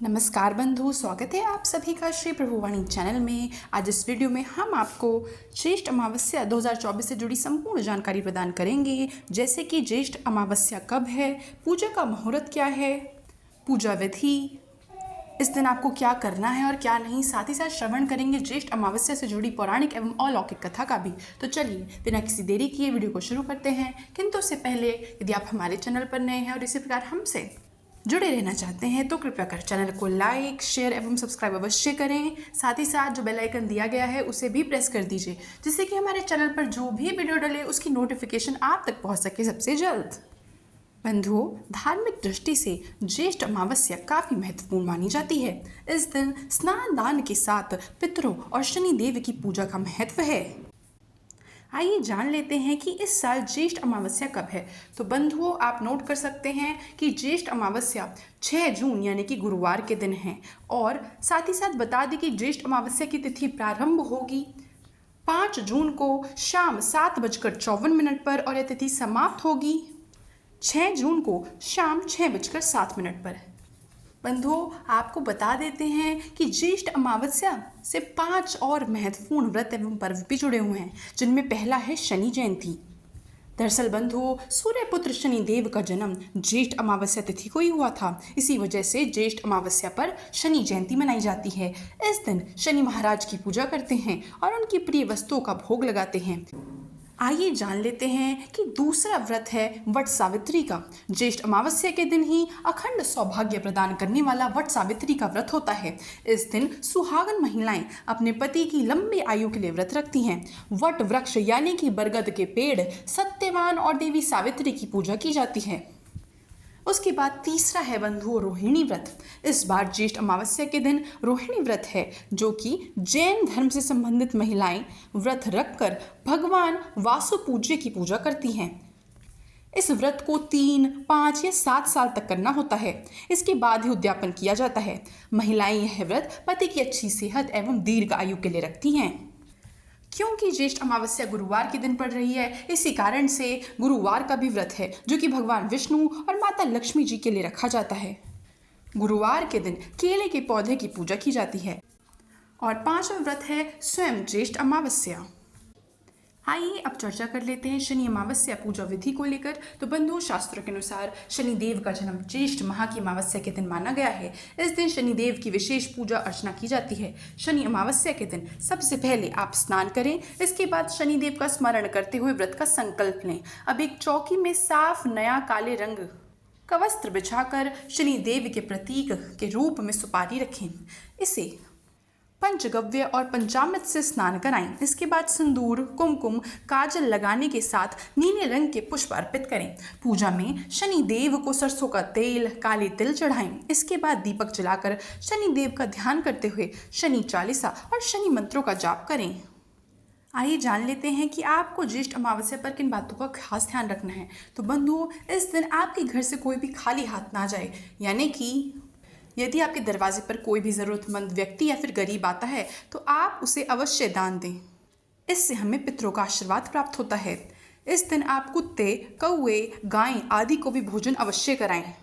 नमस्कार बंधु, स्वागत है आप सभी का श्री प्रभुवाणी चैनल में। आज इस वीडियो में हम आपको ज्येष्ठ अमावस्या 2024 से जुड़ी संपूर्ण जानकारी प्रदान करेंगे, जैसे कि ज्येष्ठ अमावस्या कब है, पूजा का मुहूर्त क्या है, पूजा विधि, इस दिन आपको क्या करना है और क्या नहीं। साथ ही साथ श्रवण करेंगे ज्येष्ठ अमावस्या से जुड़ी पौराणिक एवं अलौकिक कथा का भी। तो चलिए बिना किसी देरी किए वीडियो को शुरू करते हैं। किंतु उससे पहले यदि आप हमारे चैनल पर नए हैं और इसी प्रकार हमसे जुड़े रहना चाहते हैं तो कृपया कर चैनल को लाइक, शेयर एवं सब्सक्राइब अवश्य करें। साथ ही साथ जो बेल आइकन दिया गया है उसे भी प्रेस कर दीजिए, जिससे कि हमारे चैनल पर जो भी वीडियो डले उसकी नोटिफिकेशन आप तक पहुंच सके सबसे जल्द। बंधुओं, धार्मिक दृष्टि से ज्येष्ठ अमावस्या काफ़ी महत्वपूर्ण मानी जाती है। इस दिन स्नान दान के साथ पितरों और शनि देव की पूजा का महत्व है। आइए जान लेते हैं कि इस साल ज्येष्ठ अमावस्या कब है। तो बंधुओं, आप नोट कर सकते हैं कि ज्येष्ठ अमावस्या 6 जून यानी कि गुरुवार के दिन है। और साथ ही साथ बता दें कि ज्येष्ठ अमावस्या की तिथि प्रारंभ होगी 5 जून को शाम 7:54 पर और यह तिथि समाप्त होगी 6 जून को शाम 6:07 पर। बंधुओं, आपको बता देते हैं कि ज्येष्ठ अमावस्या से 5 और महत्वपूर्ण व्रत एवं पर्व भी जुड़े हुए हैं, जिनमें पहला है शनि जयंती। दरअसल बंधुओं, सूर्यपुत्र शनि देव का जन्म ज्येष्ठ अमावस्या तिथि को ही हुआ था। इसी वजह से ज्येष्ठ अमावस्या पर शनि जयंती मनाई जाती है। इस दिन शनि महाराज की पूजा करते हैं और उनकी प्रिय वस्तुओं का भोग लगाते हैं। आइए जान लेते हैं कि दूसरा व्रत है वट सावित्री का। ज्येष्ठ अमावस्या के दिन ही अखंड सौभाग्य प्रदान करने वाला वट सावित्री का व्रत होता है। इस दिन सुहागन महिलाएं अपने पति की लंबी आयु के लिए व्रत रखती हैं। वट वृक्ष यानी कि बरगद के पेड़, सत्यवान और देवी सावित्री की पूजा की जाती है। उसके बाद तीसरा है बंधुओं रोहिणी व्रत। इस बार ज्येष्ठ अमावस्या के दिन रोहिणी व्रत है, जो कि जैन धर्म से संबंधित महिलाएं व्रत रखकर भगवान वासु पूज्य की पूजा करती हैं। इस व्रत को 3, 5 या 7 साल तक करना होता है। इसके बाद ही उद्यापन किया जाता है। महिलाएं यह व्रत पति की अच्छी सेहत एवं दीर्घ आयु के लिए रखती हैं। क्योंकि ज्येष्ठ अमावस्या गुरुवार के दिन पड़ रही है, इसी कारण से गुरुवार का भी व्रत है, जो कि भगवान विष्णु और माता लक्ष्मी जी के लिए रखा जाता है। गुरुवार के दिन केले के पौधे की पूजा की जाती है। और 5वां व्रत है स्वयं ज्येष्ठ अमावस्या। आइए अब चर्चा कर लेते हैं शनि अमावस्या पूजा विधि को लेकर। तो बंधुओं, शास्त्रों के अनुसार शनि देव का जन्म ज्येष्ठ माह की अमावस्या के दिन माना गया है। इस दिन शनि देव की विशेष पूजा अर्चना की जाती है। शनि अमावस्या के दिन सबसे पहले आप स्नान करें। इसके बाद शनि देव का स्मरण करते हुए व्रत का संकल्प लें। अब एक चौकी में साफ नया काले रंग का वस्त्र बिछाकर शनि देव के प्रतीक के रूप में सुपारी रखें। इसे पंचगव्य और पंचामृत से स्नान कराएं। इसके बाद सिंदूर, कुमकुम, काजल लगाने के साथ नीले रंग के पुष्प अर्पित करें। पूजा में शनि देव को सरसों का तेल, काले तिल चढ़ाएं। इसके बाद दीपक जलाकर शनि देव का ध्यान करते हुए शनि चालीसा और शनि मंत्रों का जाप करें। आइए जान लेते हैं कि आपको ज्येष्ठ अमावस्या पर किन बातों का खास ध्यान रखना है। तो बंधुओं, इस दिन आपके घर से कोई भी खाली हाथ ना जाए, यानी कि यदि आपके दरवाजे पर कोई भी ज़रूरतमंद व्यक्ति या फिर गरीब आता है तो आप उसे अवश्य दान दें। इससे हमें पितरों का आशीर्वाद प्राप्त होता है। इस दिन आप कुत्ते, कौवे, गाय आदि को भी भोजन अवश्य कराएं।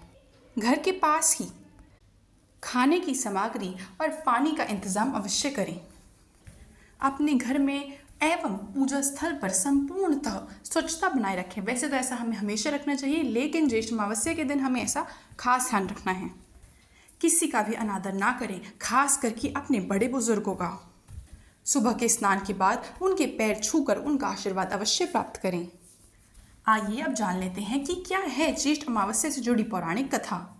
घर के पास ही खाने की सामग्री और पानी का इंतजाम अवश्य करें। अपने घर में एवं पूजा स्थल पर संपूर्णतः स्वच्छता बनाए रखें। वैसे तो ऐसा हमें हमेशा रखना चाहिए, लेकिन ज्येष्ठ अमावस्या के दिन हमें ऐसा खास ध्यान रखना है। किसी का भी अनादर ना करें, खास करके अपने बड़े बुजुर्गों का। सुबह के स्नान के बाद उनके पैर छूकर उनका आशीर्वाद अवश्य प्राप्त करें। आइए अब जान लेते हैं कि क्या है ज्येष्ठ अमावस्या से जुड़ी पौराणिक कथा।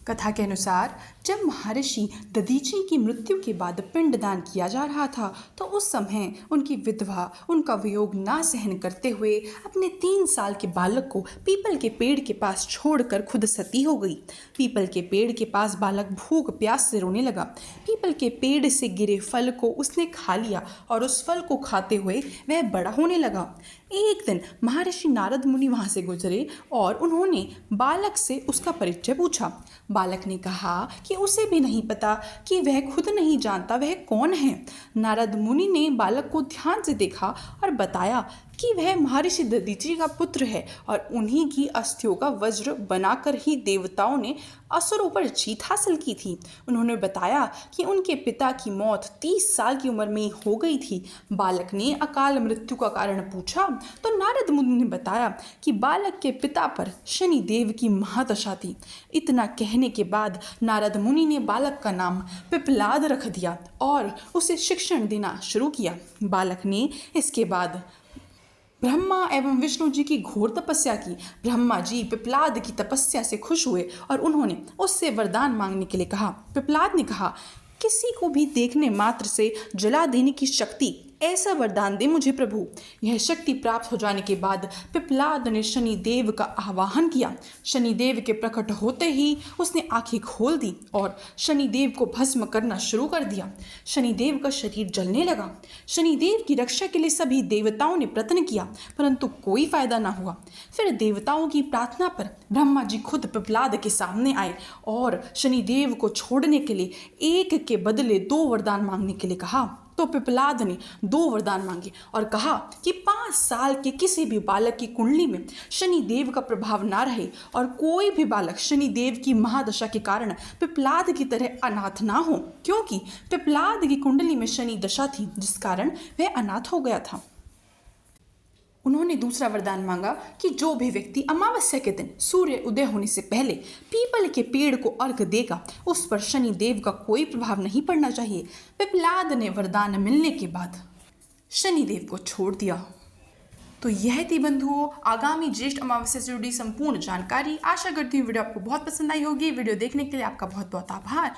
कथा के अनुसार जब महर्षि दधीची की मृत्यु के बाद पिंडदान किया जा रहा था, तो उस समय उनकी विधवा उनका वियोग ना सहन करते हुए अपने 3 साल के बालक को पीपल के पेड़ के पास छोड़कर खुद सती हो गई। पीपल के पेड़ के पास बालक भूख प्यास से रोने लगा। पीपल के पेड़ से गिरे फल को उसने खा लिया और उस फल को खाते हुए वह बड़ा होने लगा। एक दिन महर्षि नारद मुनि वहाँ से गुजरे और उन्होंने बालक से उसका परिचय पूछा। बालक ने कहा कि उसे भी नहीं पता, कि वह खुद नहीं जानता वह कौन है। नारद मुनि ने बालक को ध्यान से देखा और बताया कि वह महर्षि दधीचि का पुत्र है और उन्हीं की अस्थियों का वज्र बनाकर ही देवताओं ने असुरों पर जीत हासिल की थी। उन्होंने बताया कि उनके पिता की मौत 30 साल की उम्र में ही हो गई थी। बालक ने अकाल मृत्यु का कारण पूछा तो नारद मुनि ने बताया कि बालक के पिता पर शनि देव की महादशा थी। इतना कहने के बाद नारद मुनि ने बालक का नाम पिपलाद रख दिया और उसे शिक्षण देना शुरू किया। बालक ने इसके बाद ब्रह्मा एवं विष्णु जी की घोर तपस्या की। ब्रह्मा जी पिपलाद की तपस्या से खुश हुए और उन्होंने उससे वरदान मांगने के लिए कहा। पिपलाद ने कहा, किसी को भी देखने मात्र से जला देने की शक्ति, ऐसा वरदान दे मुझे प्रभु। यह शक्ति प्राप्त हो जाने के बाद पिपलाद ने शनि देव का आवाहन किया। शनि देव के प्रकट होते ही उसने आंखें खोल दी और शनि देव को भस्म करना शुरू कर दिया। शनि देव का शरीर जलने लगा। शनि देव की रक्षा के लिए सभी देवताओं ने प्रयत्न किया परंतु कोई फायदा ना हुआ। फिर देवताओं की प्रार्थना पर ब्रह्मा जी खुद पिपलाद के सामने आए और शनि देव को छोड़ने के लिए एक के बदले 2 वरदान मांगने के लिए कहा। तो पिपलाद ने 2 वरदान मांगे और कहा कि 5 साल के किसी भी बालक की कुंडली में शनि देव का प्रभाव ना रहे और कोई भी बालक शनि देव की महादशा के कारण पिपलाद की तरह अनाथ ना हो, क्योंकि पिपलाद की कुंडली में शनि दशा थी जिस कारण वह अनाथ हो गया था। उन्होंने दूसरा वरदान मांगा कि जो भी व्यक्ति अमावस्या के दिन सूर्य उदय होने से पहले पीपल के पेड़ को अर्घ देगा उस पर शनि देव का कोई प्रभाव नहीं पड़ना चाहिए। पिपलाद ने वरदान मिलने के बाद शनि देव को छोड़ दिया। तो यह थी बंधुओं आगामी ज्येष्ठ अमावस्या से जुड़ी संपूर्ण जानकारी। आशा करती हूँ वीडियो आपको बहुत पसंद आई होगी। वीडियो देखने के लिए आपका बहुत बहुत आभार।